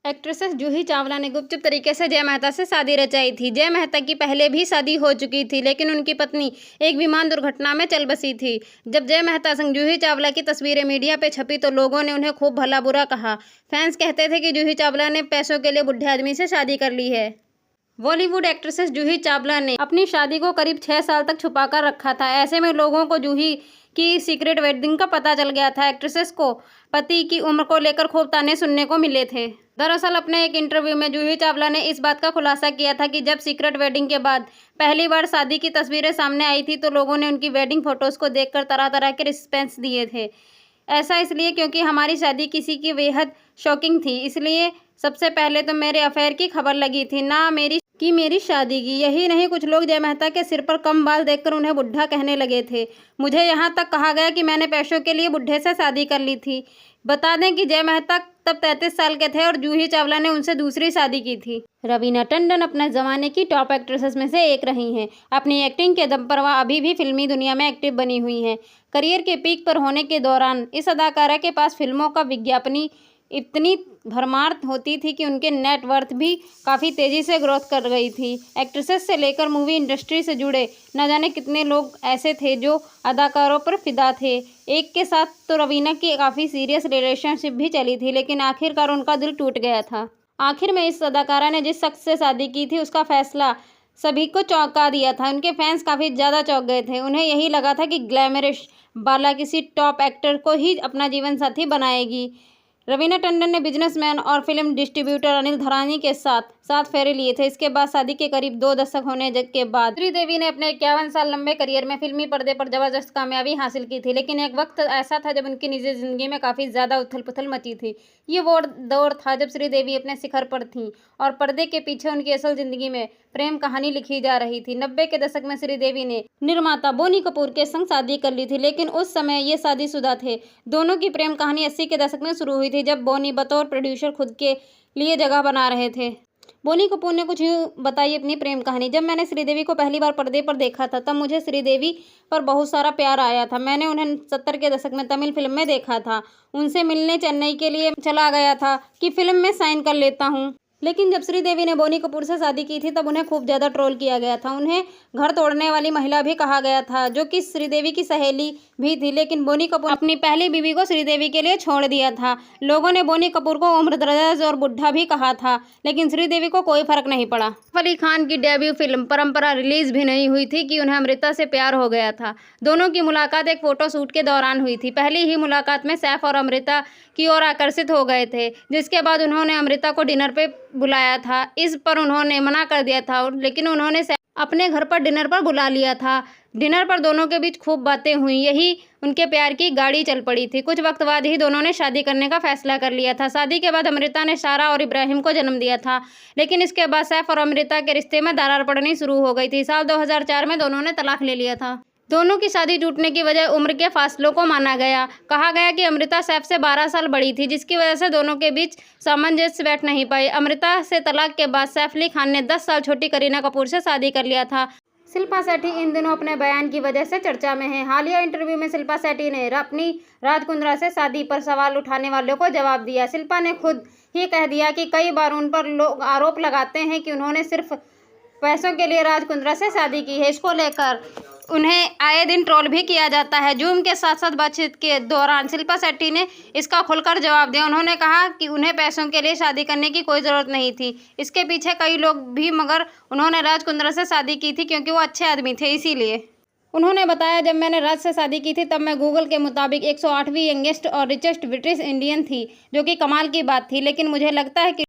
Actresses Juhi Chawla ने गुपचुप तरीके से जय मेहता से शादी रचाई थी। जय मेहता की पहले भी शादी हो चुकी थी, लेकिन उनकी पत्नी एक विमान दुर्घटना में चल बसी थी। जब जय मेहता संग जूही चावला की तस्वीरें मीडिया पे छपी तो लोगों ने उन्हें खूब भला बुरा कहा। फैंस कहते थे कि जूही चावला ने पैसों के लिए बुढ़े आदमी से शादी कर ली है। बॉलीवुड एक्ट्रेसेस जूही चावला ने अपनी शादी को करीब 6 साल तक छुपाकर रखा था। ऐसे में लोगों को जूही की सीक्रेट वेडिंग का पता चल गया था। एक्ट्रेसेस को पति की उम्र को लेकर खूब ताने सुनने को मिले थे। दरअसल अपने एक इंटरव्यू में जूही चावला ने इस बात का खुलासा किया था कि जब सीक्रेट वेडिंग के बाद पहली बार शादी की तस्वीरें सामने आई थी तो लोगों ने उनकी वेडिंग फोटोज़ को देखकर तरह तरह के रिस्पॉन्स दिए थे। ऐसा इसलिए क्योंकि हमारी शादी किसी की बेहद शॉकिंग थी, इसलिए सबसे पहले तो मेरे अफेयर की खबर लगी थी, ना मेरी शादी की। यही नहीं, कुछ लोग जय मेहता के सिर पर कम बाल देखकर उन्हें बुढ़ा कहने लगे थे। मुझे यहाँ तक कहा गया कि मैंने पैसों के लिए बुढ़े से शादी कर ली थी। बता दें कि जय मेहता तब 33 साल के थे और जूही चावला ने उनसे दूसरी शादी की थी। रवीना टंडन अपने ज़माने की टॉप एक्ट्रेसेस में से एक रही हैं। अपनी एक्टिंग के दम पर वह अभी भी फिल्मी दुनिया में एक्टिव बनी हुई हैं। करियर के पीक पर होने के दौरान इस अदाकारा के पास फिल्मों का विज्ञापनी इतनी भरमार होती थी कि उनके नेटवर्थ भी काफ़ी तेज़ी से ग्रोथ कर गई थी। एक्ट्रेसेस से लेकर मूवी इंडस्ट्री से जुड़े न जाने कितने लोग ऐसे थे जो अदाकारों पर फिदा थे। एक के साथ तो रवीना की काफ़ी सीरियस रिलेशनशिप भी चली थी, लेकिन आखिरकार उनका दिल टूट गया था। आखिर में इस अदाकारा ने जिस शख्स से शादी की थी उसका फैसला सभी को चौंका दिया था। उनके फैंस काफ़ी ज़्यादा चौंक गए थे। उन्हें यही लगा था कि ग्लैमरस बाला किसी टॉप एक्टर को ही अपना जीवन साथी बनाएगी। रवीना टंडन ने बिजनेसमैन और फिल्म डिस्ट्रीब्यूटर अनिल धरानी के साथ 7 फेरे लिए थे। इसके बाद शादी के करीब 2 दशक होने के बाद श्रीदेवी ने अपने 51 साल लंबे करियर में फिल्मी पर्दे पर जबरदस्त कामयाबी हासिल की थी, लेकिन एक वक्त ऐसा था जब उनकी निजी जिंदगी में काफ़ी ज़्यादा उथल पुथल मची थी। ये वो दौर था जब श्रीदेवी अपने शिखर पर थीं और पर्दे के पीछे उनकी असल जिंदगी में प्रेम कहानी लिखी जा रही थी। 90 के दशक में श्रीदेवी ने निर्माता बोनी कपूर के संग शादी कर ली थी, लेकिन उस समय ये शादीशुदा थे। दोनों की प्रेम कहानी 80 के दशक में शुरू हुई थी, जब बोनी बतौर प्रोड्यूसर खुद के लिए जगह बना रहे थे। बोनी कपूर ने कुछ यूँ बताई अपनी प्रेम कहानी। जब मैंने श्रीदेवी को पहली बार पर्दे पर देखा था तब मुझे श्रीदेवी पर बहुत सारा प्यार आया था। मैंने उन्हें 70 के दशक में तमिल फिल्म में देखा था। उनसे मिलने चेन्नई के लिए चला गया था कि फिल्म में साइन कर लेता हूँ। लेकिन जब श्रीदेवी ने बोनी कपूर से शादी की थी तब उन्हें खूब ज़्यादा ट्रोल किया गया था। उन्हें घर तोड़ने वाली महिला भी कहा गया था, जो कि श्रीदेवी की सहेली भी थी। लेकिन बोनी कपूर अपनी पहली बीवी को श्रीदेवी के लिए छोड़ दिया था। लोगों ने बोनी कपूर को उम्रदराज और बुढ़ा भी कहा था, लेकिन श्रीदेवी को कोई फर्क नहीं पड़ा। सैफ अली खान की डेब्यू फिल्म परंपरा रिलीज भी नहीं हुई थी कि उन्हें अमृता से प्यार हो गया था। दोनों की मुलाकात एक फोटो शूट के दौरान हुई थी। पहली ही मुलाकात में सैफ और अमृता की ओर आकर्षित हो गए थे, जिसके बाद उन्होंने अमृता को डिनर पे बुलाया था। इस पर उन्होंने मना कर दिया था, लेकिन उन्होंने अपने घर पर डिनर पर बुला लिया था। डिनर पर दोनों के बीच खूब बातें हुई। यही उनके प्यार की गाड़ी चल पड़ी थी। कुछ वक्त बाद ही दोनों ने शादी करने का फैसला कर लिया था। शादी के बाद अमृता ने सारा और इब्राहिम को जन्म दिया था, लेकिन इसके बाद सैफ और अमृता के रिश्ते में दरार पड़नी शुरू हो गई थी। साल 2004 में दोनों ने तलाक ले लिया था। दोनों की शादी टूटने की वजह उम्र के फासलों को माना गया। कहा गया कि अमृता सैफ से 12 साल बड़ी थी, जिसकी वजह से दोनों के बीच सामंजस्य बैठ नहीं पाई। अमृता से तलाक के बाद सैफ अली खान ने 10 साल छोटी करीना कपूर से शादी कर लिया था। शिल्पा शेट्टी इन दिनों अपने बयान की वजह से चर्चा में है। हालिया इंटरव्यू में शिल्पा शेट्टी ने अपनी राज कुंद्रा से शादी पर सवाल उठाने वालों को जवाब दिया। शिल्पा ने खुद ही कह दिया कि कई बार उन पर लोग आरोप लगाते हैं कि उन्होंने सिर्फ पैसों के लिए राज कुंद्रा से शादी की है। इसको लेकर उन्हें आए दिन ट्रोल भी किया जाता है। जूम के साथ साथ बातचीत के दौरान शिल्पा शेट्टी ने इसका खुलकर जवाब दिया। उन्होंने कहा कि उन्हें पैसों के लिए शादी करने की कोई ज़रूरत नहीं थी। इसके पीछे कई लोग भी, मगर उन्होंने राज कुंद्रा से शादी की थी क्योंकि वो अच्छे आदमी थे, इसीलिए। उन्होंने बताया, जब मैंने राज से शादी की थी तब मैं गूगल के मुताबिक 108वीं यंगेस्ट और रिचेस्ट ब्रिटिश इंडियन थी, जो कि कमाल की बात थी। लेकिन मुझे लगता है कि